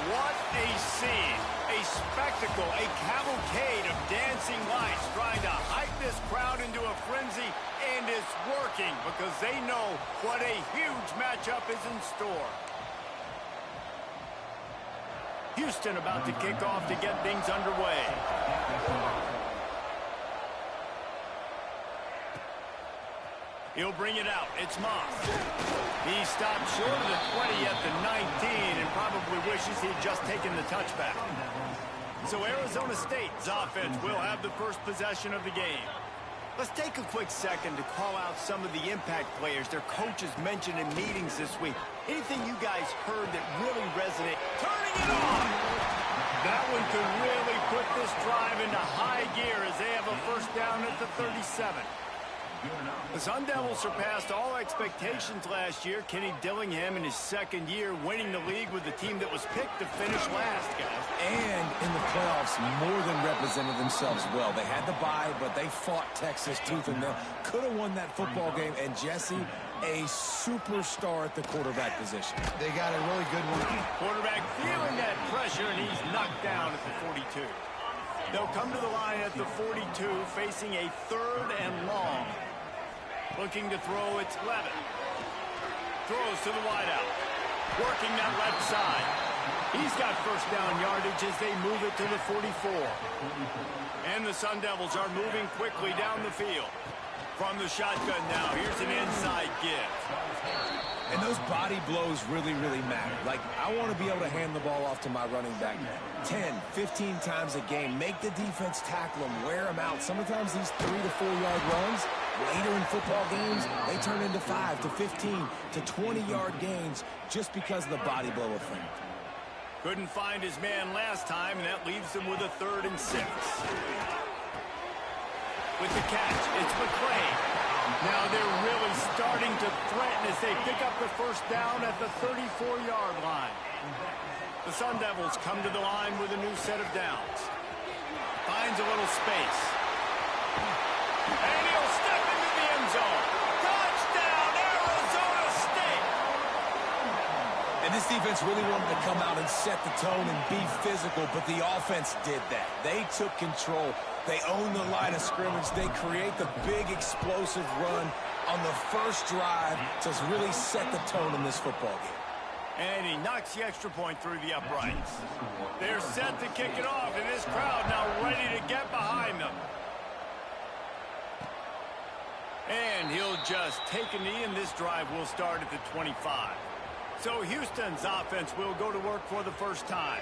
What a scene, a spectacle, a cavalcade of dancing lights trying to hype this crowd into a frenzy, and it's working because they know what a huge matchup is in store. Houston about to kick off to get things underway. He'll bring it out. It's Moss. He stopped short of the 20 at the 19 and probably wishes he'd just taken the touchback. So Arizona State's offense will have the first possession of the game. Let's take a quick second to call out some of the impact players their coaches mentioned in meetings this week. Anything you guys heard that really resonated? Turning it on! That one could really put this drive into high gear as they have a first down at the 37. The Sun Devils surpassed all expectations last year. Kenny Dillingham in his second year winning the league with the team that was picked to finish last, guys. And in the playoffs, more than represented themselves well. They had the bye, but they fought Texas tooth and nail. Could have won that football game. And Jesse, a superstar at the quarterback position. They got a really good one. Quarterback feeling that pressure, and he's knocked down at the 42. They'll come to the line at the 42, facing a third and long. Looking to throw, it's Levin. Throws to the wideout. Working that left side. He's got first down yardage as they move it to the 44. And the Sun Devils are moving quickly down the field. From the shotgun now, here's an inside give. And those body blows really, really matter. Like, I want to be able to hand the ball off to my running back 10, 15 times a game. Make the defense tackle them, wear them out. Sometimes these 3 to 4 yard runs, later in football games, they turn into 5 to 15 to 20 yard gains just because of the body blow effect. Couldn't find his man last time, and that leaves him with a 3rd and 6. With the catch, it's McClain. Now they're really starting to threaten as they pick up the first down at the 34-yard line. The Sun Devils come to the line with a new set of downs. Finds a little space. And he'll step into the end zone. Touchdown, Arizona State! And this defense really wanted to come out and set the tone and be physical, but the offense did that. They took control. They own the line of scrimmage. They create the big explosive run on the first drive to really set the tone in this football game. And he knocks the extra point through the uprights. They're set to kick it off, and this crowd now ready to get behind them. And he'll just take a knee, and this drive will start at the 25. So Houston's offense will go to work for the first time.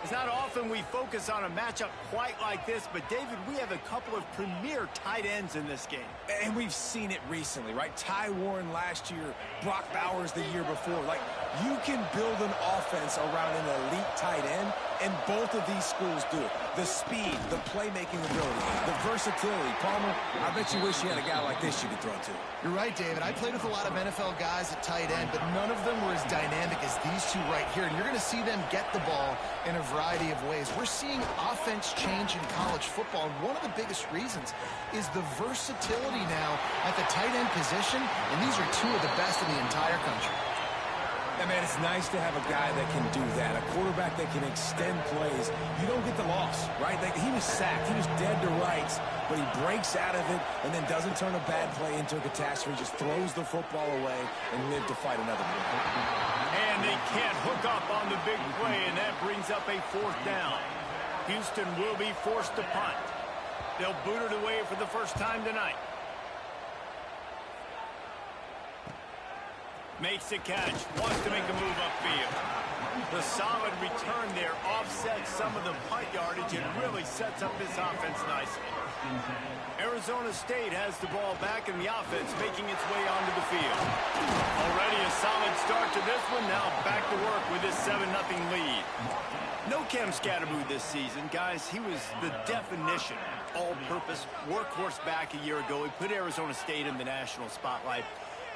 It's not often we focus on a matchup quite like this, but David, we have a couple of premier tight ends in this game. And we've seen it recently, right? Ty Warren last year, Brock Bowers the year before. Like, you can build an offense around an elite tight end, and both of these schools do it. The speed, the playmaking ability, the versatility. Palmer, I bet you wish you had a guy like this you could throw to. You're right, David. I played with a lot of NFL guys at tight end, but none of them were as dynamic as these two right here. And you're going to see them get the ball in a variety of ways. We're seeing offense change in college football, and one of the biggest reasons is the versatility now at the tight end position, and these are two of the best in the entire country. And, man, it's nice to have a guy that can do that, a quarterback that can extend plays. You don't get the loss, right? Like, he was sacked. He was dead to rights, but he breaks out of it and then doesn't turn a bad play into a catastrophe, just throws the football away and live to fight another play. And they can't hook up on the big play, and that brings up a 4th down. Houston will be forced to punt. They'll boot it away for the first time tonight. Makes the catch, wants to make a move upfield. The solid return there offsets some of the punt yardage and really sets up this offense nicely. Arizona State has the ball back in the offense, making its way onto the field. Already a solid start to this one, now back to work with this 7-0 lead. No Cam Scatterboo this season, guys. He was the definition, all-purpose workhorse back a year ago. He put Arizona State in the national spotlight.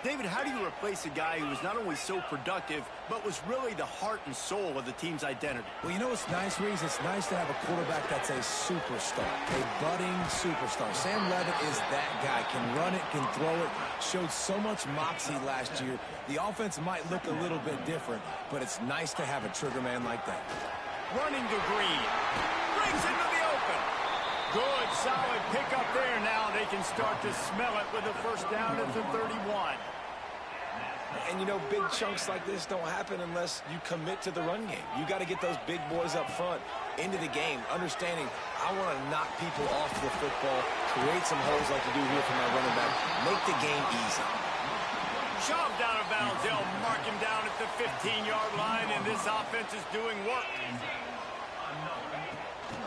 David, how do you replace a guy who was not only so productive, but was really the heart and soul of the team's identity? Well, you know what's nice, Reese? It's nice to have a quarterback that's a superstar, a budding superstar. Sam Levitt is that guy. Can run it, can throw it, showed so much moxie last year. The offense might look a little bit different, but it's nice to have a trigger man like that. Running to Green. Brings into the open. Good, solid pickup there. Now they can start to smell it with a first down at the 31. And, you know, big chunks like this don't happen unless you commit to the run game. You got to get those big boys up front into the game, understanding I want to knock people off the football, create some holes like you do here for my running back, make the game easy. Shoved out of bounds. They'll mark him down at the 15-yard line, and this offense is doing work.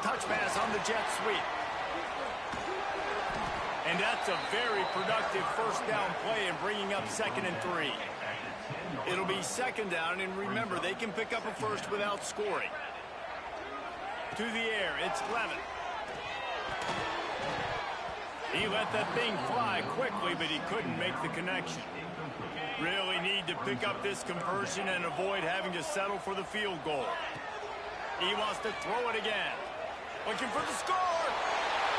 Touch pass on the jet sweep. And that's a very productive first down play and bringing up 2nd and 3. It'll be 2nd down, and remember, they can pick up a first without scoring. To the air, it's Levitt. He let that thing fly quickly, but he couldn't make the connection. Really need to pick up this conversion and avoid having to settle for the field goal. He wants to throw it again. Looking for the score.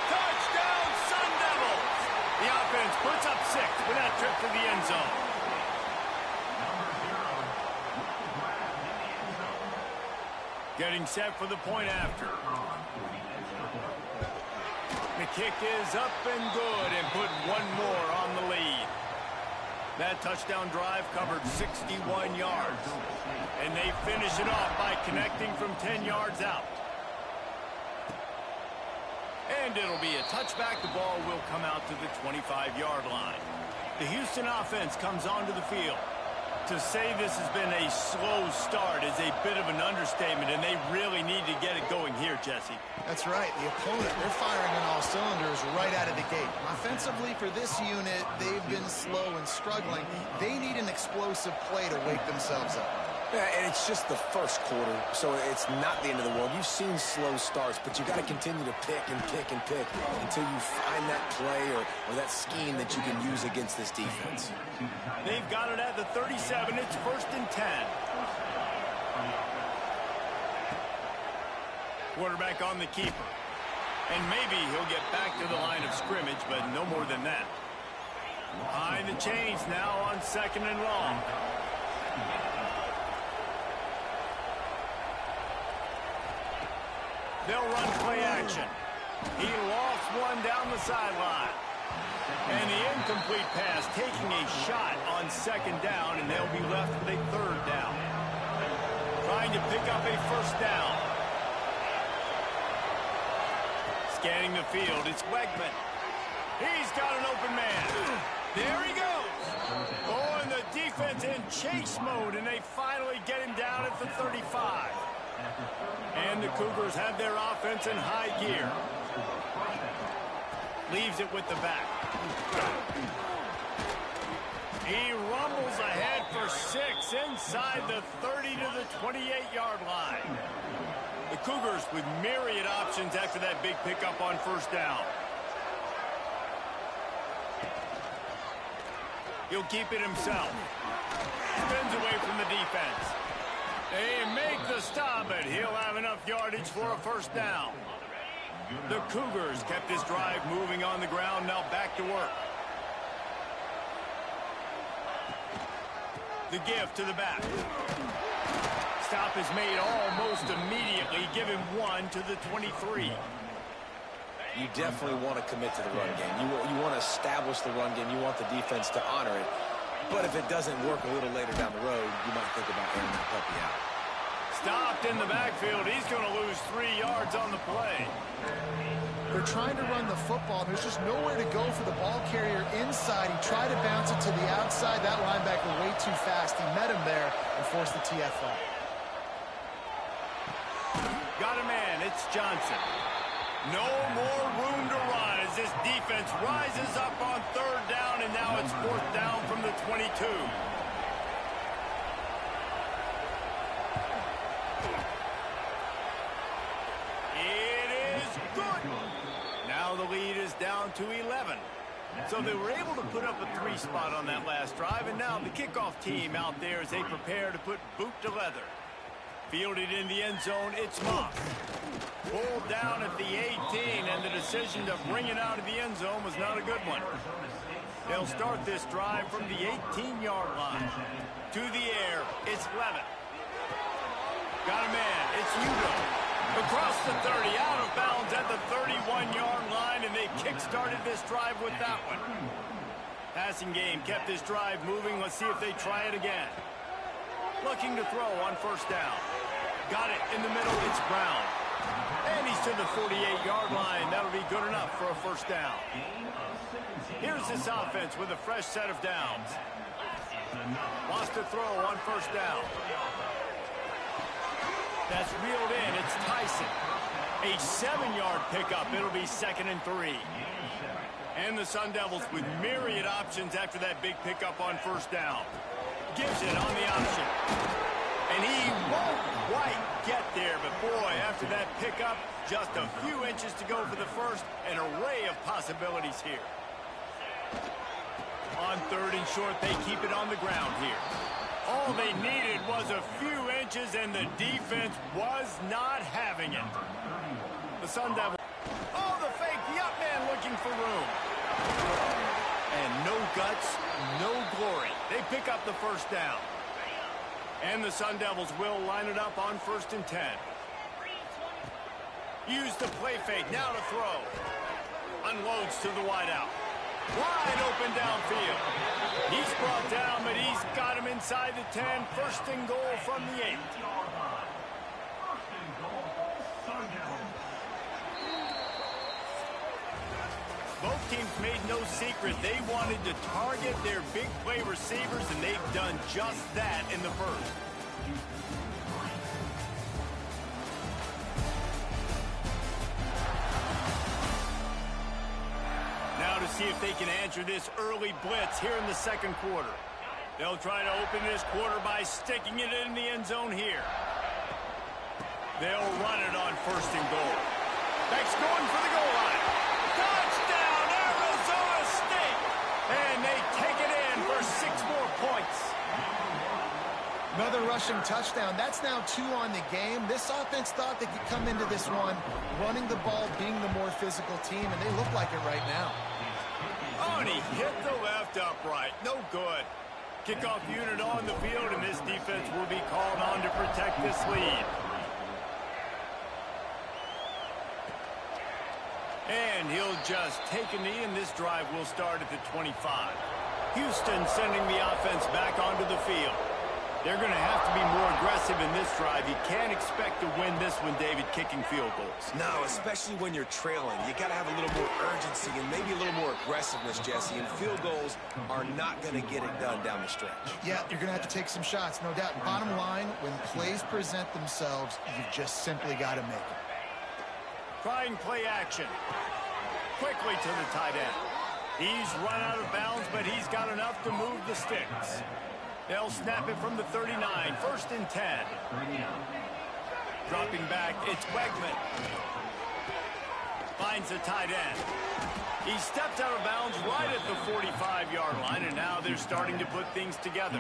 Touchdown, Sun Devils! The offense puts up 6 with that trip to the end zone. Getting set for the point after. The kick is up and good and put one more on the lead. That touchdown drive covered 61 yards. And they finish it off by connecting from 10 yards out. And it'll be a touchback. The ball will come out to the 25-yard line. The Houston offense comes onto the field. To say this has been a slow start is a bit of an understatement, and they really need to get it going here, Jesse. That's right. The opponent, they're firing on all cylinders right out of the gate. Offensively, for this unit, they've been slow and struggling. They need an explosive play to wake themselves up. Yeah, and it's just the first quarter, so it's not the end of the world. You've seen slow starts, but you got to continue to pick and pick and pick until you find that play or that scheme that you can use against this defense. They've got it at the 37. It's 1st and 10. Quarterback on the keeper. And maybe he'll get back to the line of scrimmage, but no more than that. Behind the chains now on 2nd and long. They'll run play action. He lost one down the sideline. And the incomplete pass taking a shot on 2nd down, and they'll be left with a 3rd down. Trying to pick up a first down. Scanning the field, it's Wegman. He's got an open man. There he goes. Oh, and the defense in chase mode, and they finally get him down at the 35. And the Cougars have their offense in high gear. Leaves it with the back. He rumbles ahead for 6 inside the 30 to the 28-yard line. The Cougars with myriad options after that big pickup on first down. He'll keep it himself. Spins away from the defense. They make the stop, but he'll have enough yardage for a first down. The Cougars kept this drive moving on the ground, now back to work. The give to the back. Stop is made almost immediately. Give him 1 to the 23. You definitely want to commit to the run game. You want to establish the run game. You want the defense to honor it. But if it doesn't work a little later down the road, you might think about airing that puppy out. Stopped in the backfield. He's going to lose 3 yards on the play. They're trying to run the football. There's just nowhere to go for the ball carrier inside. He tried to bounce it to the outside. That linebacker way too fast. He met him there and forced the TFL. Got a man. It's Johnson. No more room to run as this defense rises up on 3rd down, and now it's 4th down from the 22. It is good. Now the lead is down to 11. So they were able to put up a 3 spot on that last drive, and now the kickoff team out there as they prepare to put boot to leather. Fielded in the end zone, it's Moss. Pulled down at the 18, and the decision to bring it out of the end zone was not a good one. They'll start this drive from the 18-yard line. To the air, it's Levitt. Got a man, it's Hugo. Across the 30, out of bounds at the 31-yard line, and they kick-started this drive with that one. Passing game kept this drive moving. Let's see if they try it again. Looking to throw on first down. Got it in the middle, it's Brown. And he's to the 48-yard line. That'll be good enough for a first down. Here's this offense with a fresh set of downs. Wants to throw on first down. That's reeled in. It's Tyson. A 7-yard pickup. It'll be 2nd and 3. And the Sun Devils with myriad options after that big pickup on first down. Gives it on the option. And he won't quite get there, but boy, after that pickup, just a few inches to go for the first. An array of possibilities here. On 3rd and short, they keep it on the ground here. All they needed was a few inches, and the defense was not having it. The Sun Devils. Oh, the fake. The up man looking for room. And no guts, no glory. They pick up the first down. And the Sun Devils will line it up on 1st and 10. Use the play fake. Now to throw. Unloads to the wideout. Wide open downfield. He's brought down, but he's got him inside the 10. 1st and goal from the 8. Both teams made no secret. They wanted to target their big play receivers, and they've done just that in the first. Now to see if they can answer this early blitz here in the 2nd quarter. They'll try to open this quarter by sticking it in the end zone here. They'll run it on 1st and goal. Beck's going for the goal line. Touchdown, Arizona State! And they take it in for 6 more points. Another rushing touchdown. That's now 2 on the game. This offense thought they could come into this one running the ball, being the more physical team, and they look like it right now. Oh, and he hit the left upright. No good. Kickoff unit on the field, and this defense will be called on to protect this lead. And he'll just take a knee, and this drive will start at the 25. Houston sending the offense back onto the field. They're going to have to be more aggressive in this drive. You can't expect to win this one, David, kicking field goals. No, especially when you're trailing. You got to have a little more urgency and maybe a little more aggressiveness, Jesse. And field goals are not going to get it done down the stretch. Yeah, you're going to have to take some shots, no doubt. Bottom line, when plays present themselves, you've just simply got to make them. Trying play action. Quickly to the tight end. He's run out of bounds, but he's got enough to move the sticks. They'll snap it from the 39. 1st and 10. Dropping back, it's Wegman. Finds the tight end. He stepped out of bounds right at the 45-yard line, and now they're starting to put things together.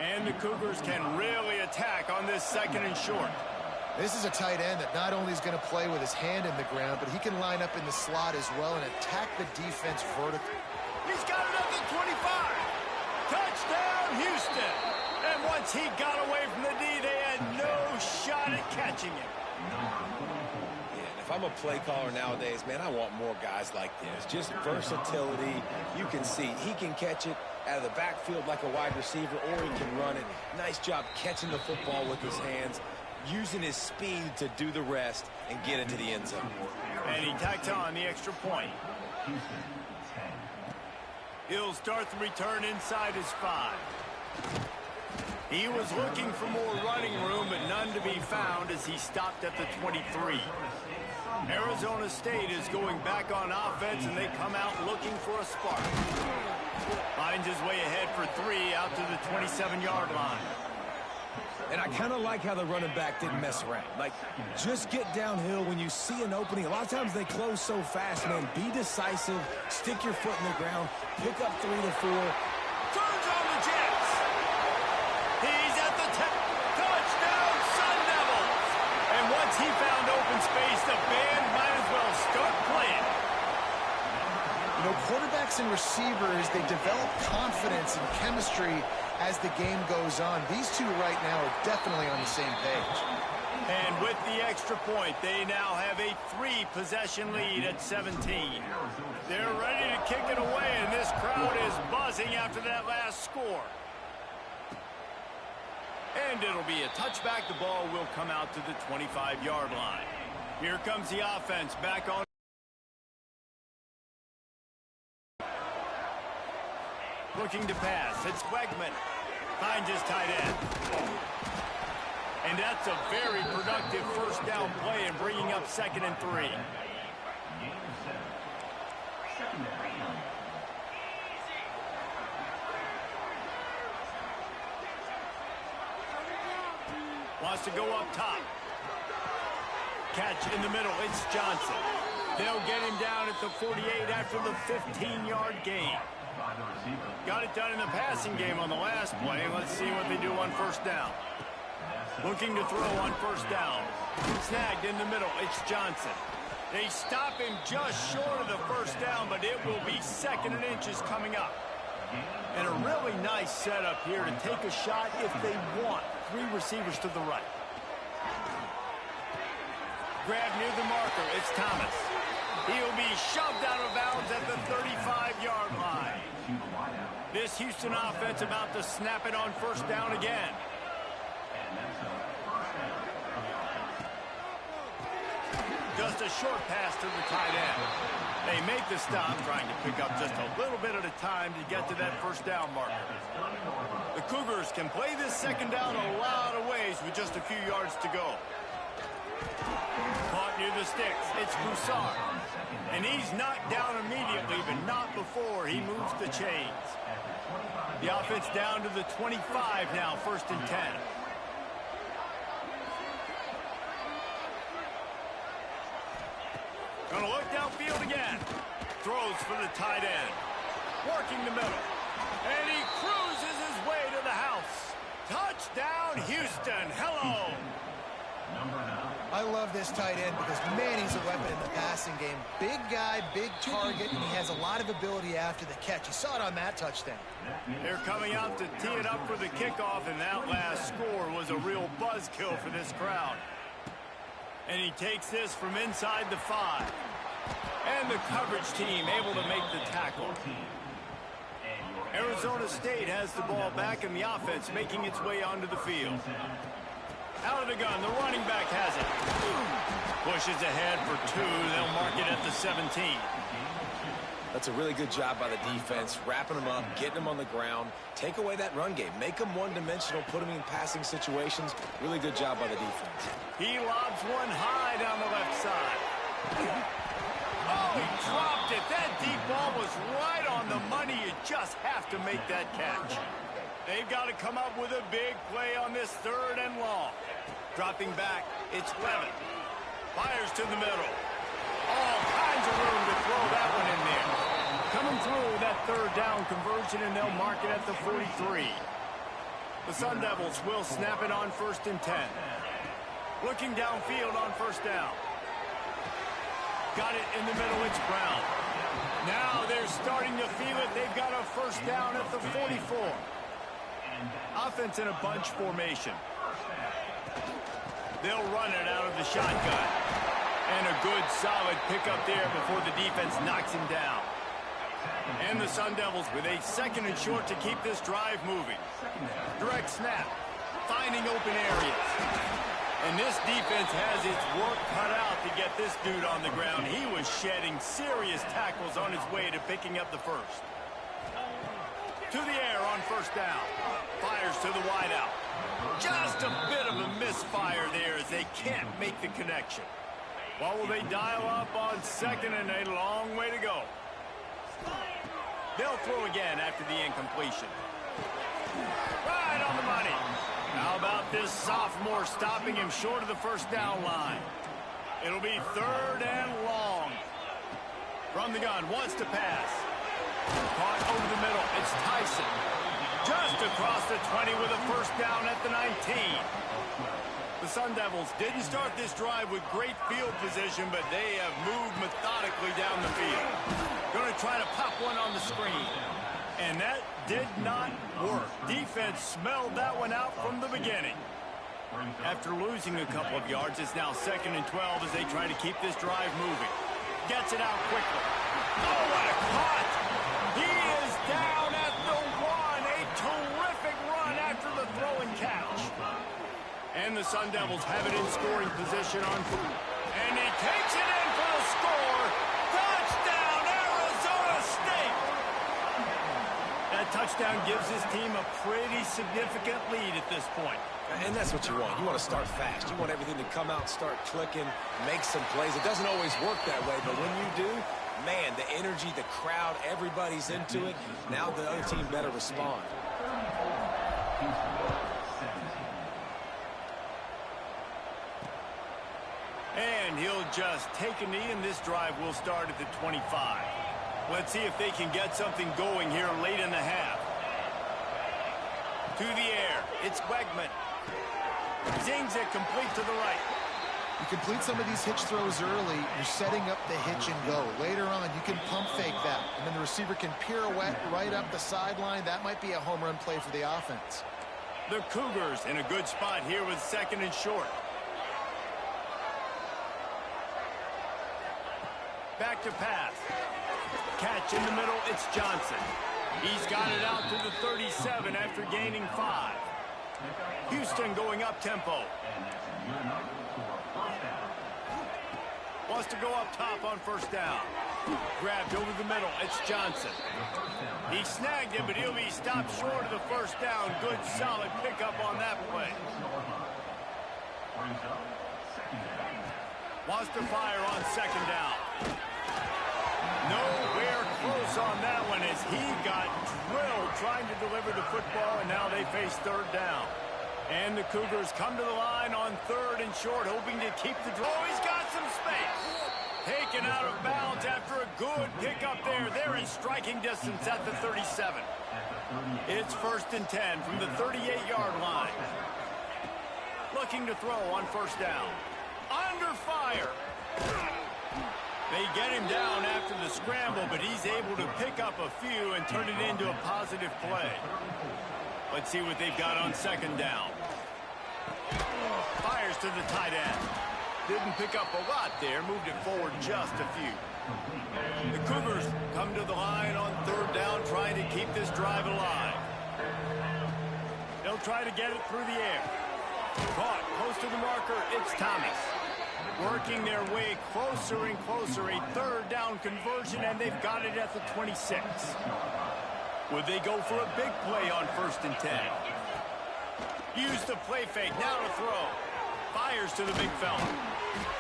And the Cougars can really attack on this 2nd and short. This is a tight end that not only is going to play with his hand in the ground, but he can line up in the slot as well and attack the defense vertically. He's got it at the 25. Touchdown, Houston. And once he got away from the D, they had no shot at catching him. Yeah, if I'm a play caller nowadays, man, I want more guys like this. Just versatility. You can see he can catch it out of the backfield like a wide receiver, or he can run it. Nice job catching the football with his hands, using his speed to do the rest and get into the end zone. And he tacked on the extra point. He'll start the return inside his 5. He was looking for more running room, but none to be found as he stopped at the 23. Arizona State is going back on offense, and they come out looking for a spark. Finds his way ahead for 3 out to the 27-yard line. And I kind of like how the running back didn't mess around. Like, just get downhill when you see an opening. A lot of times they close so fast, man. Be decisive, stick your foot in the ground, pick up 3 to 4. Turns on the Jets. He's at the touchdown, Sun Devils. And once he found open space, the band might as well start playing. You know, quarterbacks and receivers, they develop confidence and chemistry as the game goes on. These two right now are definitely on the same page. And with the extra point, they now have a 3-possession lead at 17. They're ready to kick it away, and this crowd is buzzing after that last score. And it'll be a touchback. The ball will come out to the 25-yard line. Here comes the offense back on. Looking to pass. It's Wegman. Finds his tight end. And that's a very productive first down play and bringing up 2nd and 3. Wants to go up top. Catch in the middle. It's Johnson. They'll get him down at the 48 after the 15-yard gain. Got it done in the passing game on the last play. Let's see what they do on first down. Looking to throw on first down. Snagged in the middle. It's Johnson. They stop him just short of the first down, but it will be 2nd and inches coming up. And a really nice setup here to take a shot if they want. 3 receivers to the right. Grab near the marker. It's Thomas. He'll be shoved out of bounds at the 35-yard line. This Houston offense about to snap it on first down again. Just a short pass to the tight end. They make the stop, trying to pick up just a little bit at a time to get to that first down marker. The Cougars can play this 2nd down a lot of ways with just a few yards to go. Caught near the sticks. It's Broussard. And he's knocked down immediately, but not before he moves the chains. The offense down to the 25 now, 1st and 10. Gonna look downfield again. Throws for the tight end. Working the middle. And he cruises his way to the house. Touchdown, Houston. Hello. I love this tight end because, man, he's a weapon in the passing game. Big guy, big target, and he has a lot of ability after the catch. You saw it on that touchdown. They're coming out to tee it up for the kickoff, and that last score was a real buzzkill for this crowd. And he takes this from inside the 5. And the coverage team able to make the tackle. Arizona State has the ball back, and the offense making its way onto the field. Out of the gun, the running back has it. Pushes ahead for 2. They'll mark it at the 17. That's a really good job by the defense, wrapping them up, getting them on the ground, take away that run game, make them one-dimensional, put them in passing situations. Really good job by the defense. He lobs one high down the left side. Oh, he dropped it. That deep ball was right on the money. You just have to make that catch. They've got to come up with a big play on this 3rd and long. Dropping back, it's Levin. Fires to the middle. All kinds of room to throw that one in there. Coming through that 3rd down conversion, and they'll mark it at the 43. The Sun Devils will snap it on 1st and 10. Looking downfield on first down. Got it in the middle, it's Brown. Now they're starting to feel it. They've got a first down at the 44. Offense in a bunch formation. They'll run it out of the shotgun. And a good, solid pickup there before the defense knocks him down. And the Sun Devils with a 2nd and short to keep this drive moving. Direct snap. Finding open areas. And this defense has its work cut out to get this dude on the ground. He was shedding serious tackles on his way to picking up the first. To the air on first down. Fires to the wideout. Just a bit of a misfire there as they can't make the connection. What will they dial up on 2nd and a long way to go? They'll throw again after the incompletion. Right on the money. How about this sophomore stopping him short of the first down line? It'll be 3rd and long. From the gun, wants to pass. Caught over the middle. It's Tyson. Just across the 20 with a first down at the 19. The Sun Devils didn't start this drive with great field position, but they have moved methodically down the field. Going to try to pop one on the screen. And that did not work. Defense smelled that one out from the beginning. After losing a couple of yards, it's now 2nd and 12 as they try to keep this drive moving. Gets it out quickly. Oh, what a cut! He is down at the 1. A terrific run after the throw and catch. And the Sun Devils have it in scoring position on foot. And he takes it in for the score. Touchdown, Arizona State! That touchdown gives his team a pretty significant lead at this point. And that's what you want. You want to start fast. You want everything to come out, start clicking, make some plays. It doesn't always work that way, but when you do, man, the energy, the crowd, everybody's into it. Now the other team better respond. And he'll just take a knee, and this drive will start at the 25. Let's see if they can get something going here late in the half. To the air, it's Wegman. Zings it complete to the right. You complete some of these hitch throws early, you're setting up the hitch and go. Later on, you can pump fake that, and then the receiver can pirouette right up the sideline. That might be a home run play for the offense. The Cougars in a good spot here with 2nd and short. Back to pass. Catch in the middle, it's Johnson. He's got it out to the 37 after gaining 5. Houston going up tempo. Wants to go up top on first down. Grabbed over the middle, it's Johnson. He snagged him, but he'll be stopped short of the first down. Good, solid pickup on that play. Wants to fire on 2nd down. Nowhere close on that one as he got drilled trying to deliver the football, and now they face 3rd down. And the Cougars come to the line on 3rd and short, hoping to keep the draw. Oh, he's got some space. Taken out of bounds after a good pickup there. They're in striking distance at the 37. It's 1st and 10 from the 38-yard line. Looking to throw on first down. Under fire. They get him down after the scramble, but he's able to pick up a few and turn it into a positive play. Let's see what they've got on 2nd down. Fires to the tight end. Didn't pick up a lot there, moved it forward just a few. The Cougars come to the line on 3rd down, trying to keep this drive alive. They'll try to get it through the air. Caught close to the marker, it's Thomas. Working their way closer and closer, a 3rd down conversion, and they've got it at the 26. Would they go for a big play on 1st and 10? Use the play fake, now to throw. Fires to the big fella.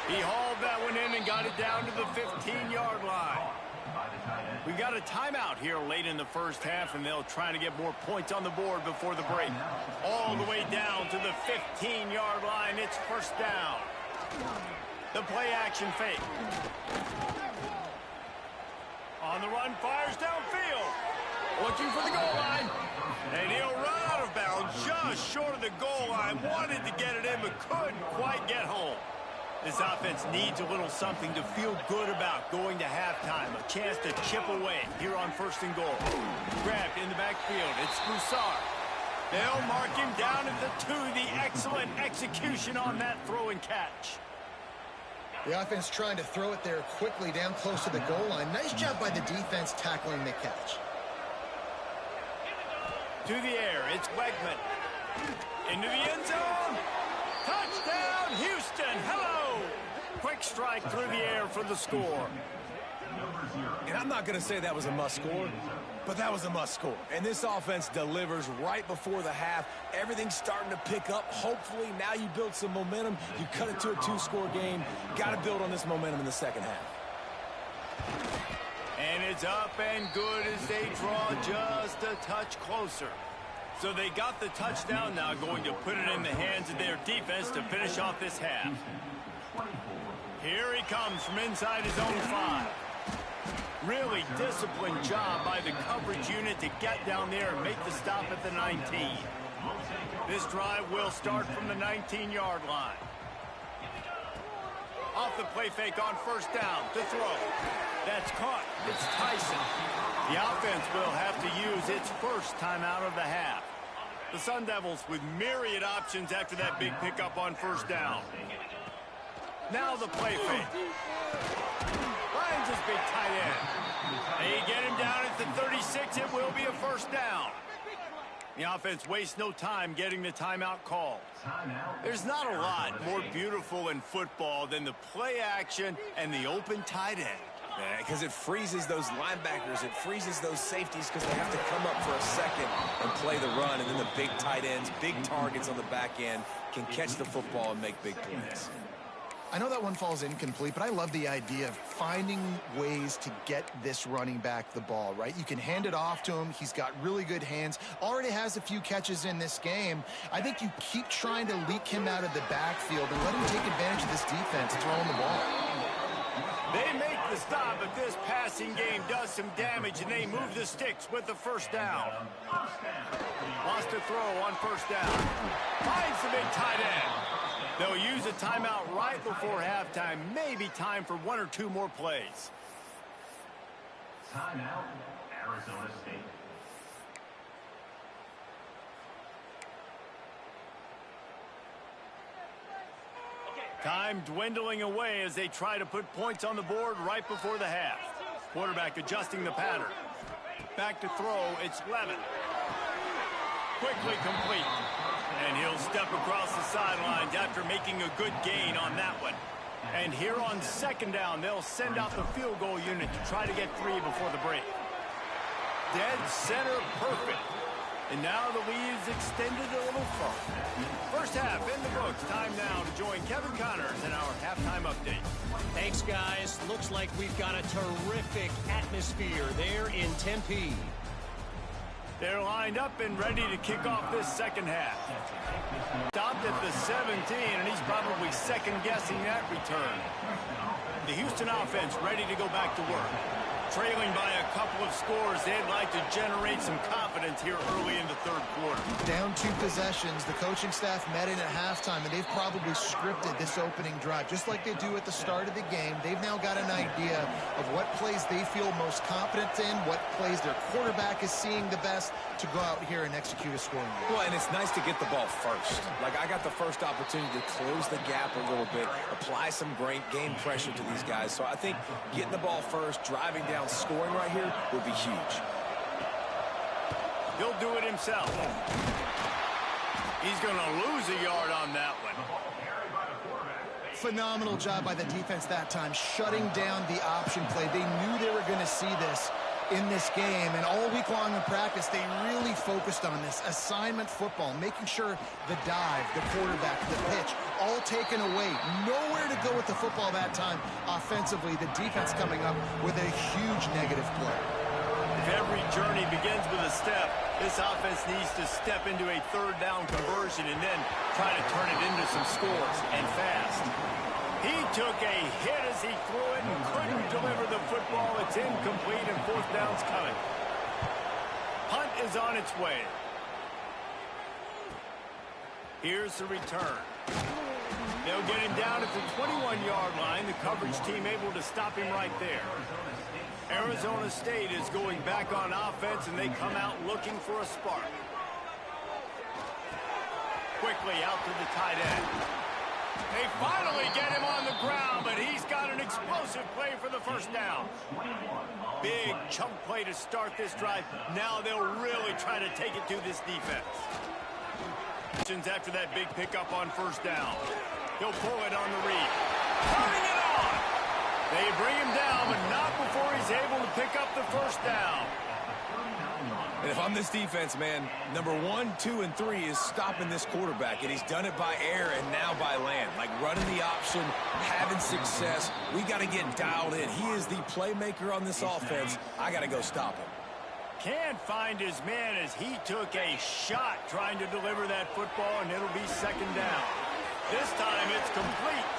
He hauled that one in and got it down to the 15-yard line. We got a timeout here late in the first half, and they'll try to get more points on the board before the break. All the way down to the 15-yard line, it's 1st down. The play action fake. On the run, fires downfield. Looking for the goal line. And he'll run out of bounds just short of the goal line. Wanted to get it in, but couldn't quite get home. This offense needs a little something to feel good about going to halftime. A chance to chip away here on 1st and goal. Grabbed in the backfield. It's Broussard. They'll mark him down at the 2. The excellent execution on that throw and catch. The offense trying to throw it there quickly down close to the goal line. Nice job by the defense tackling the catch. To the air, it's Wegman. Into the end zone. Touchdown, Houston. Hello. Quick strike through the air for the score. And I'm not going to say that was a must score, but that was a must score. And this offense delivers right before the half. Everything's starting to pick up. Hopefully, now you build some momentum. You cut it to a 2-score game. Got to build on this momentum in the second half. And it's up and good as they draw just a touch closer. So they got the touchdown, now going to put it in the hands of their defense to finish off this half. Here he comes from inside his own 5. Really disciplined job by the coverage unit to get down there and make the stop at the 19. This drive will start from the 19-yard line. Off the play fake on first down to throw. That's caught. It's Tyson. The offense will have to use its first timeout of the half. The Sun Devils with myriad options after that big pickup on first down. Now the play fake. Finds his big tight end. They get him down at the 36. It will be a first down. The offense wastes no time getting the timeout called. There's not a lot more beautiful in football than the play action and the open tight end. Because it freezes those linebackers. It freezes those safeties because they have to come up for a second and play the run. And then the big tight ends, big targets on the back end can catch the football and make big plays. I know that one falls incomplete, but I love the idea of finding ways to get this running back the ball, right? You can hand it off to him. He's got really good hands. Already has a few catches in this game. I think you keep trying to leak him out of the backfield and let him take advantage of this defense throwing the ball. They make the stop, but this passing game does some damage, and they move the sticks with the first down. Lost a throw on first down. Finds the big tight end. They'll use a timeout right before halftime. Maybe time for 1 or 2 more plays. Timeout, Arizona State. Time dwindling away as they try to put points on the board right before the half. Quarterback adjusting the pattern. Back to throw, it's Levin. Quickly complete. And he'll step across the sidelines after making a good gain on that one. And here on second down, they'll send out the field goal unit to try to get 3 before the break. Dead center perfect. And now the lead is extended a little further. First half in the books. Time now to join Kevin Connors in our halftime update. Thanks, guys. Looks like we've got a terrific atmosphere there in Tempe. They're lined up and ready to kick off this second half. Stopped at the 17, and he's probably second-guessing that return. The Houston offense ready to go back to work. Trailing by a couple of scores, they'd like to generate some confidence here early in the third quarter. Down 2 possessions, the coaching staff met in at halftime, and they've probably scripted this opening drive. Just like they do at the start of the game, they've now got an idea of what plays they feel most confident in, what plays their quarterback is seeing the best to go out here and execute a scoring game. Well, and it's nice to get the ball first. Like, I got the first opportunity to close the gap a little bit, apply some great game pressure to these guys. So I think getting the ball first, driving down, scoring right here would be huge. He'll do it himself. He's going to lose a yard on that one. Phenomenal job by the defense that time, shutting down the option play. They knew they were going to see this in this game, and all week long in practice, they really focused on this assignment football, making sure the dive, the quarterback, the pitch, all taken away. Nowhere to go with the football that time offensively. The defense coming up with a huge negative play. If every journey begins with a step, this offense needs to step into a third down conversion and then try to turn it into some scores, and fast. He took a hit as he threw it and couldn't deliver the football. It's incomplete, and fourth down's coming. Punt is on its way. Here's the return. They'll get him down at the 21-yard line. The coverage team able to stop him right there. Arizona State is going back on offense, and they come out looking for a spark. Quickly out to the tight end. They finally get him on the ground, but he's got an explosive play for the first down. Big chunk play to start this drive. Now they'll really try to take it to this defense. After that big pickup on first down. He'll pull it on the read. Turning it on! They bring him down, but not before he's able to pick up the first down. And if I'm this defense, man, number 1, 2, and 3 is stopping this quarterback, and he's done it by air and now by land. Like running the option, having success. We got to get dialed in. He is the playmaker on this offense. I got to go stop him. can't find his man as he took a shot trying to deliver that football, and it'll be second down. This time it's complete.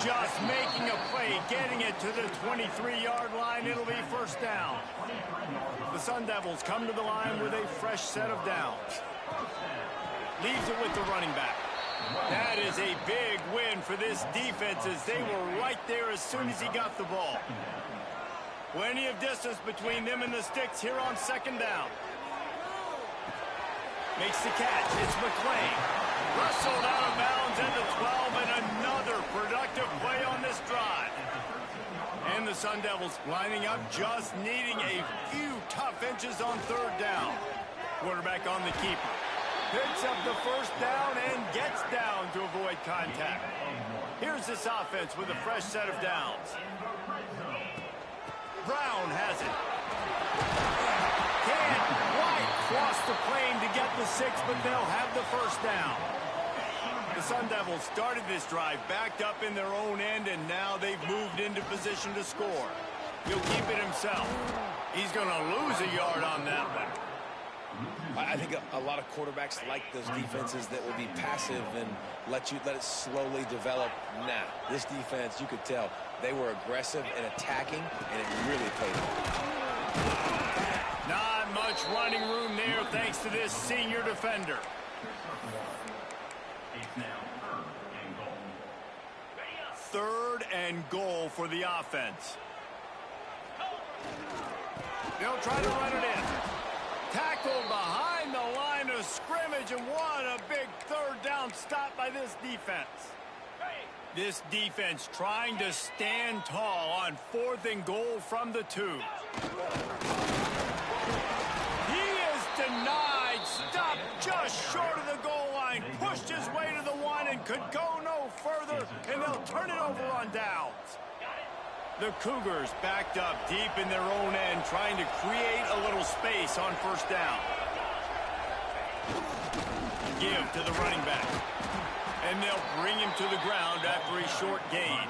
Just making a play, getting it to the 23-yard line. It'll be first down. The Sun Devils come to the line with a fresh set of downs. Leaves it with the running back. That is a big win for this defense as they were right there as soon as he got the ball. Plenty of distance between them and the sticks here on second down. Makes the catch. It's McClain. Wrestled out of bounds at the 12, and another productive play on this drive. And the Sun Devils lining up, just needing a few tough inches on third down. Quarterback on the keeper. Picks up the first down and gets down to avoid contact. Here's this offense with a fresh set of downs. Brown has it. Can't quite cross the plane to get the 6, but they'll have the first down. The Sun Devils started this drive backed up in their own end, and now they've moved into position to score. He'll keep it himself. He's going to lose a yard on that one. I think a lot of quarterbacks like those defenses that will be passive and let it slowly develop. Nah, this defense, you could tell, they were aggressive and attacking, and it really paid off. Not much running room there thanks to this senior defender. Third and goal for the offense. They'll try to run it in. Tackled behind the line of scrimmage, and what a big third down stop by this defense. This defense trying to stand tall on 4th and goal from the 2. He is denied, stopped just short of the goal line, pushed his way to the 1 and could go no further, and they'll turn it over on downs. The Cougars backed up deep in their own end, trying to create a little space on first down. Give to the running back. And they'll bring him to the ground after a short gain.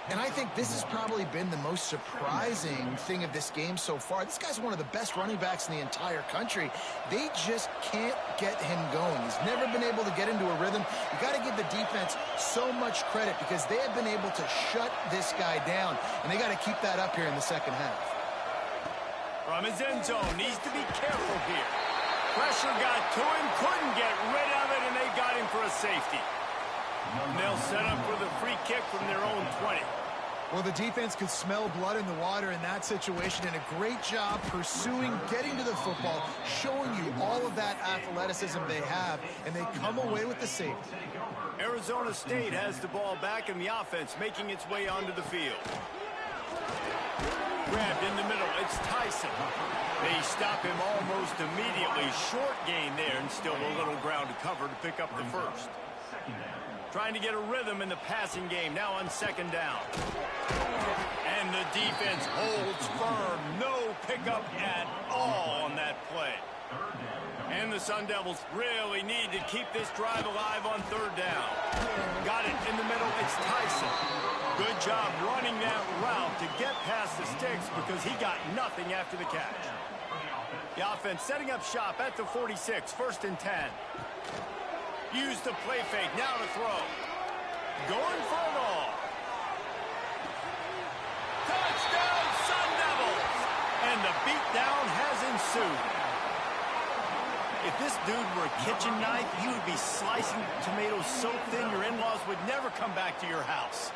And I think this has probably been the most surprising thing of this game so far. This guy's one of the best running backs in the entire country. They just can't get him going. He's never been able to get into a rhythm. You got to give the defense so much credit because they have been able to shut this guy down, and they got to keep that up here in the second half. From his end zone, needs to be careful here. Pressure got to him, couldn't get rid of it, and they got him for a safety. And they'll set up for the free kick from their own 20. Well, the defense could smell blood in the water in that situation, and a great job pursuing, getting to the football, showing you all of that athleticism they have, and they come away with the safety. Arizona State has the ball back in the offense, making its way onto the field. Grabbed in the middle, it's Tyson. They stop him almost immediately. Short gain there, and still a little ground to cover to pick up the first. Trying to get a rhythm in the passing game, now on second down. And the defense holds firm. No pickup at all on that play. And the Sun Devils really need to keep this drive alive on third down. Got it in the middle, it's Tyson. Good job running that route to get past the sticks because he got nothing after the catch. The offense setting up shop at the 46, 1st and 10. Use the play fake, now to throw. Going for it all. Touchdown, Sun Devils! And the beatdown has ensued. If this dude were a kitchen knife, he would be slicing tomatoes so thin your in-laws would never come back to your house.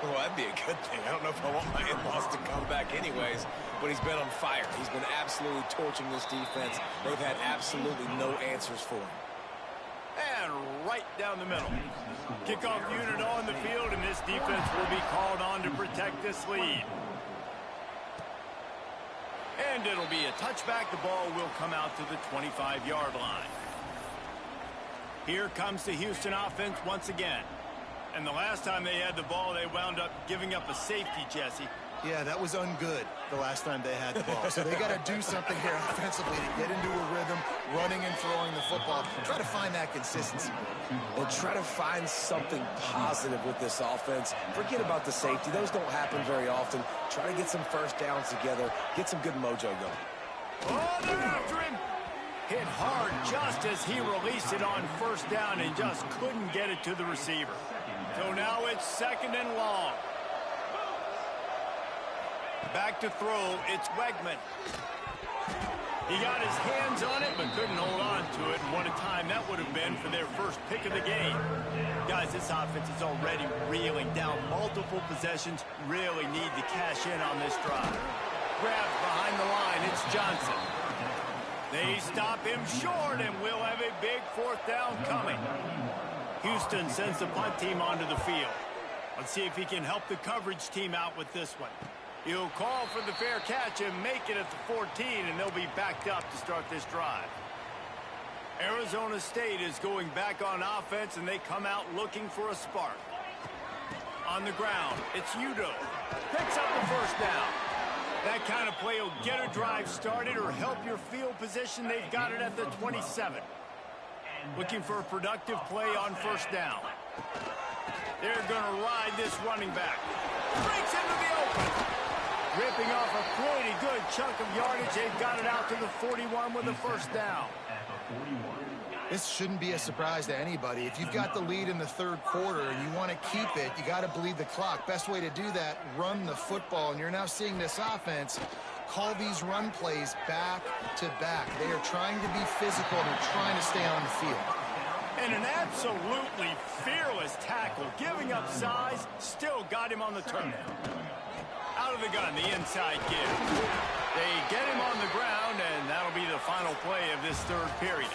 Well, that'd be a good thing. I don't know if I want my in-laws to come back anyways, but he's been on fire. He's been absolutely torching this defense. They've had absolutely no answers for him. And right down the middle. Kickoff unit on the field, and this defense will be called on to protect this lead. And it'll be a touchback. The ball will come out to the 25-yard line. Here comes the Houston offense once again. And the last time they had the ball, they wound up giving up a safety, Jesse. Yeah, that was ungood the last time they had the ball. So they got to do something here offensively to get into a rhythm, running and throwing the football. Try to find that consistency. Well, try to find something positive with this offense. Forget about the safety. Those don't happen very often. Try to get some first downs together. Get some good mojo going. Oh, they're after him. Hit hard just as he released it on first down and just couldn't get it to the receiver. So now it's 2nd and long. Back to throw, it's Wegman. He got his hands on it, but couldn't hold on to it. And what a time that would have been for their first pick of the game. Guys, this offense is already reeling down multiple possessions. Really need to cash in on this drive. Grabs behind the line, it's Johnson. They stop him short, and we'll have a big 4th down coming. Houston sends the punt team onto the field. Let's see if he can help the coverage team out with this one. He'll call for the fair catch and make it at the 14, and they'll be backed up to start this drive. Arizona State is going back on offense, and they come out looking for a spark. On the ground, it's Udo. Picks up the 1st down. That kind of play will get a drive started or help your field position. They've got it at the 27. Looking for a productive play on 1st down. They're going to ride this running back. Breaks into the open. Ripping off a pretty good chunk of yardage. They've got it out to the 41 with a 1st down. This shouldn't be a surprise to anybody. If you've got the lead in the 3rd quarter and you want to keep it, you got to bleed the clock. Best way to do that, run the football. And you're now seeing this offense call these run plays back to back. They are trying to be physical and they're trying to stay on the field. And an absolutely fearless tackle. Giving up size, still got him on the turn. Out of the gun, the inside give. They get him on the ground, and that'll be the final play of this 3rd period.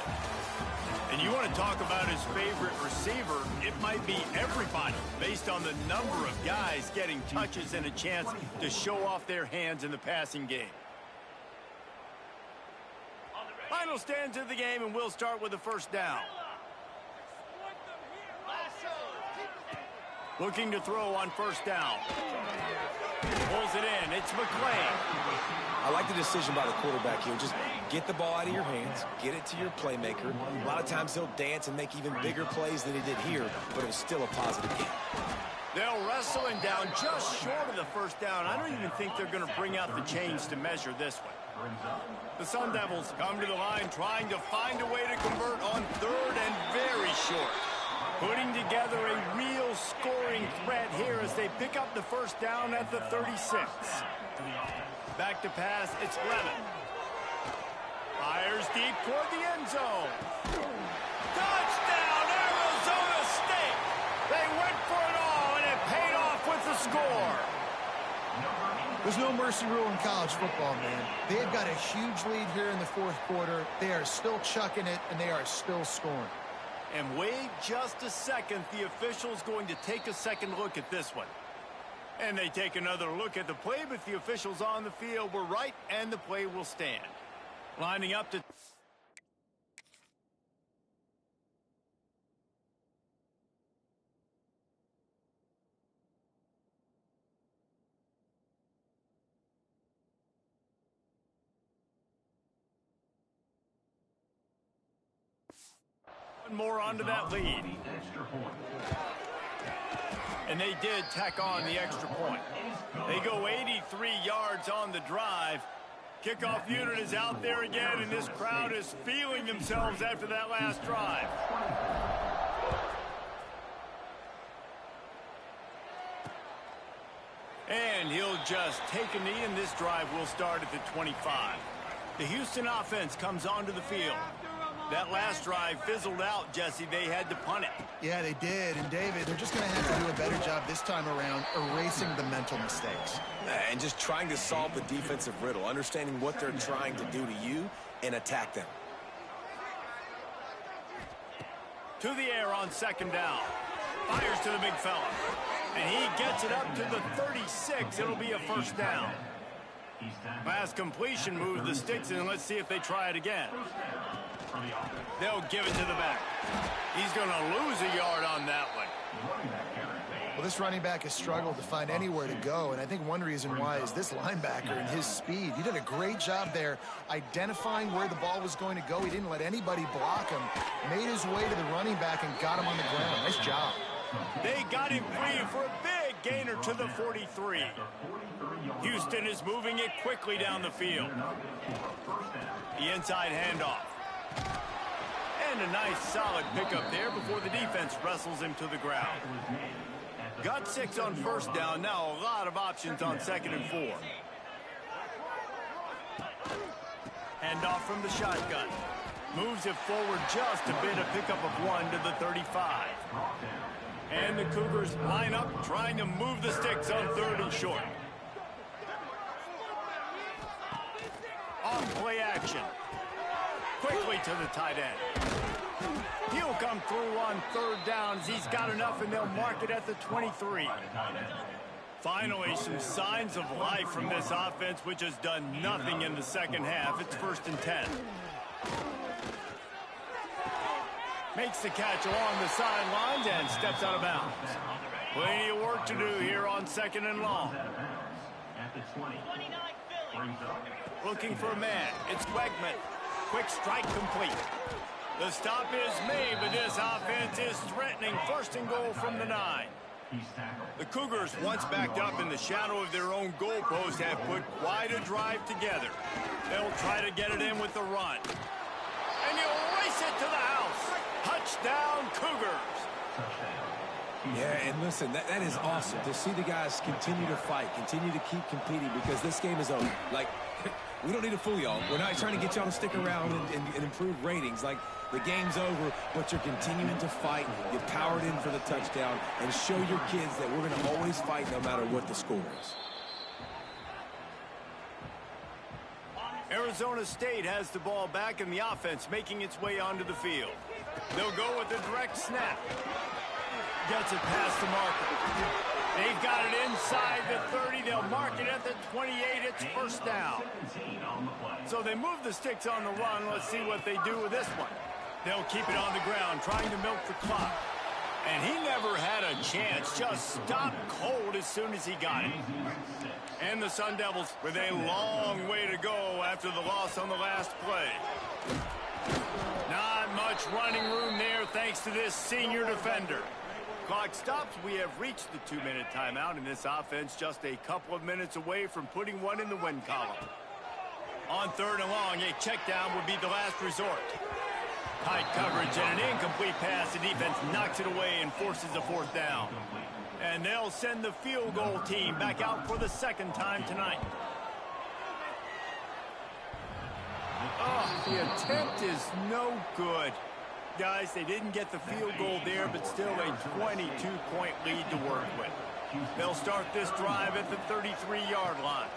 And you want to talk about his favorite receiver, it might be everybody, based on the number of guys getting touches and a chance to show off their hands in the passing game. Final stands of the game, and we'll start with the 1st down. Looking to throw on 1st down. Pulls it in. It's McClain. I like the decision by the quarterback here. Just get the ball out of your hands, get it to your playmaker. A lot of times he'll dance and make even bigger plays than he did here, but it was still a positive game. They'll wrestle him down just short of the 1st down. I don't even think they're going to bring out the chains to measure this one. The Sun Devils come to the line trying to find a way to convert on 3rd and very short. Putting together a real scoring threat here as they pick up the 1st down at the 36. Back to pass, it's Levin. Fires deep toward the end zone. Touchdown, Arizona State! They went for it all, and it paid off with the score. There's no mercy rule in college football, man. They've got a huge lead here in the 4th quarter. They are still chucking it, and they are still scoring. And wait just a second. The official's going to take a second look at this one. And they take another look at the play, but the officials on the field were right, and the play will stand. Lining up to... more onto that lead. And they did tack on the extra point. They go 83 yards on the drive. Kickoff unit is out there again, and this crowd is feeling themselves after that last drive. And he'll just take a knee, and this drive will start at the 25. The Houston offense comes onto the field. That last drive fizzled out, Jesse. They had to punt it. Yeah, they did. And, David, they're just going to have to do a better job this time around erasing the mental mistakes. And just trying to solve the defensive riddle, understanding what they're trying to do to you and attack them. To the air on 2nd down. Fires to the big fella. And he gets it up to the 36. It'll be a 1st down. Pass completion moves the sticks, and let's see if they try it again. They'll give it to the back. He's going to lose a yard on that one. Well, this running back has struggled to find anywhere to go, and I think one reason why is this linebacker and his speed. He did a great job there identifying where the ball was going to go. He didn't let anybody block him, made his way to the running back and got him on the ground. Nice job. They got him free for a big gainer to the 43. Houston is moving it quickly down the field. The inside handoff. And a nice solid pickup there before the defense wrestles him to the ground. Got 6 on first down. Now a lot of options on 2nd and 4. Handoff from the shotgun. Moves it forward just a bit, a pickup of 1 to the 35. And the Cougars line up trying to move the sticks on 3rd and short. On play action. Quickly to the tight end. He'll come through on 3rd down as he's got enough, and they'll mark it at the 23. Finally, some signs of life from this offense, which has done nothing in the second half. It's 1st and 10. Makes the catch along the sidelines and steps out of bounds. Plenty of work to do here on 2nd and long. Looking for a man. It's Wegman. Quick strike complete. The stop is made, but this offense is threatening 1st and goal from the 9. The Cougars, once backed up in the shadow of their own goalpost, have put quite a drive together. They'll try to get it in with the run. And he'll race it to the house. Touchdown, Cougars. Yeah, and listen, that is awesome to see the guys continue to fight, continue to keep competing, because this game is over. Like, we don't need to fool y'all. We're not trying to get y'all to stick around and improve ratings. Like, the game's over, but you're continuing to fight. You powered in for the touchdown, and show your kids that we're going to always fight no matter what the score is. Arizona State has the ball back, and the offense making its way onto the field. They'll go with a direct snap. Gets it past the marker. They've got it inside the 30. They'll mark it at the 28. It's 1st down. So they move the sticks on the run. Let's see what they do with this one. They'll keep it on the ground, trying to milk the clock. And he never had a chance. Just stopped cold as soon as he got it. And the Sun Devils with a long way to go after the loss on the last play. Not much running room there thanks to this senior defender. Clock stops. We have reached the 2-minute timeout, and this offense just a couple of minutes away from putting one in the win column. On 3rd and long, a check down would be the last resort. Tight coverage and an incomplete pass. The defense knocks it away and forces a 4th down. And they'll send the field goal team back out for the 2nd time tonight. Oh, the attempt is no good. Guys, they didn't get the field goal there, but still a 22-point lead to work with. They'll start this drive at the 33-yard line.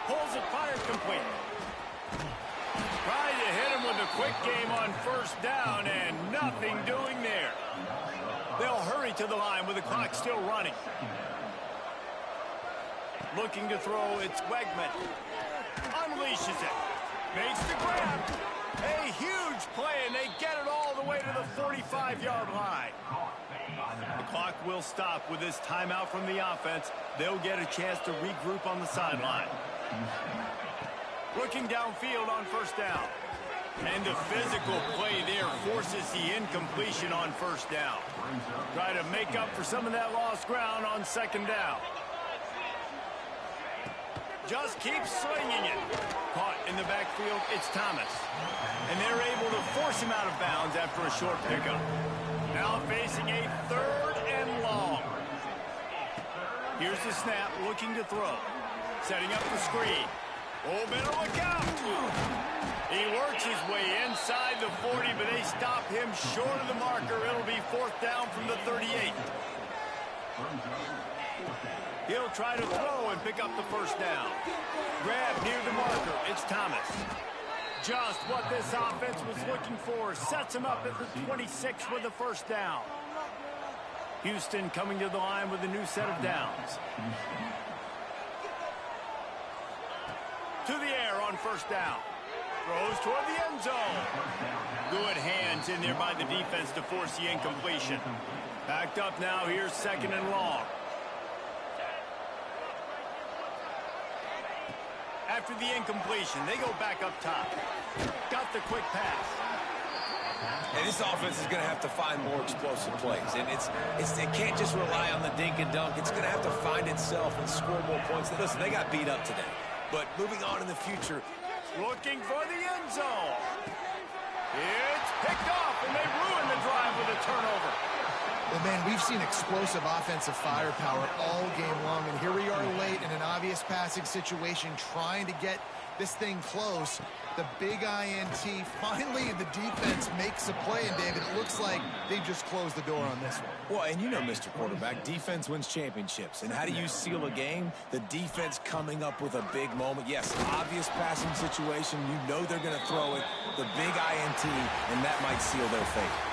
Pulls it, fired complete. Trying to hit him with a quick game on 1st down, and nothing doing there. They'll hurry to the line with the clock still running. Looking to throw, it's Wegman. Unleashes it. Makes the grab. A huge play, and they get it all the way to the 45-yard line. The clock will stop with this timeout from the offense. They'll get a chance to regroup on the sideline. Looking downfield on 1st down. And the physical play there forces the incompletion on 1st down. Try to make up for some of that lost ground on 2nd down. Just keeps slinging it. Caught in the backfield, it's Thomas. And they're able to force him out of bounds after a short pickup. Now facing a 3rd and long. Here's the snap, looking to throw. Setting up the screen. Oh, better look out. He works his way inside the 40, but they stop him short of the marker. It'll be 4th down from the 38. He'll try to throw and pick up the 1st down. Grab near the marker. It's Thomas. Just what this offense was looking for. Sets him up at the 26 with the 1st down. Houston coming to the line with a new set of downs. To the air on 1st down. Throws toward the end zone. Good hands in there by the defense to force the incompletion. Backed up now. Here's 2nd and long. After the incompletion, they go back up top. Got the quick pass. And this offense is going to have to find more explosive plays. And it can't just rely on the dink and dunk. It's going to have to find itself and score more points. Listen, they got beat up today. But moving on in the future. Looking for the end zone. It's picked off, and they ruin the drive with a turnover. Well, man, we've seen explosive offensive firepower all game long, and here we are late in an obvious passing situation trying to get this thing close. The big INT, finally the defense makes a play, and David, it looks like they just closed the door on this one. Well, and you know, Mr. Quarterback, defense wins championships. And how do you seal a game? The defense coming up with a big moment. Yes, obvious passing situation. You know they're going to throw it. The big INT, and that might seal their fate.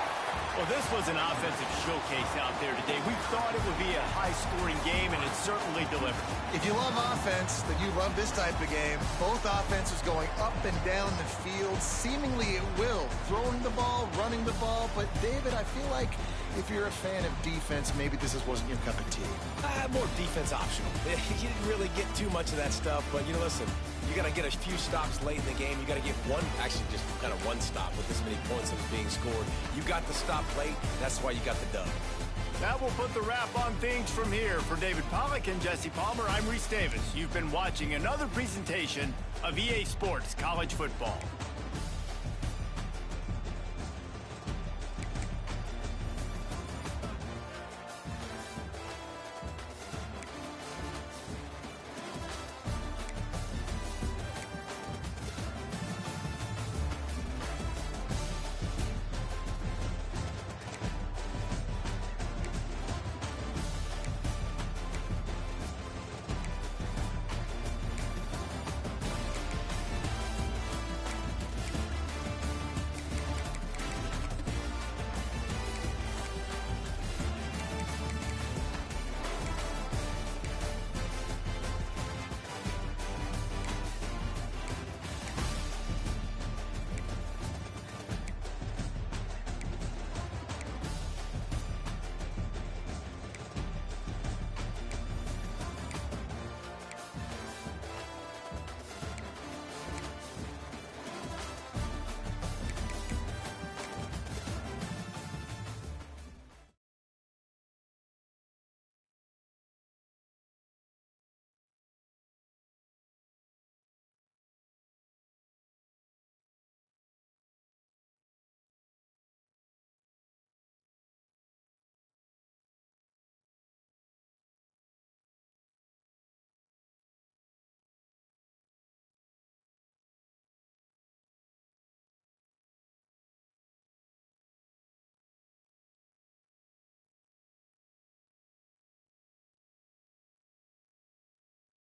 Well, this was an offensive showcase out there today. We thought it would be a high-scoring game, and it certainly delivered. If you love offense, then you love this type of game. Both offenses going up and down the field, seemingly at will. Throwing the ball, running the ball. But, David, I feel like if you're a fan of defense, maybe this wasn't your cup of tea. More defense optional. You didn't really get too much of that stuff, but, you know, listen, you got to get a few stops late in the game. You got to get one, actually just kind of one stop with this many points that was being scored. You got the stop late. That's why you got the dub. That will put the wrap on things from here. For David Pollack and Jesse Palmer, I'm Reese Davis. You've been watching another presentation of EA Sports College Football.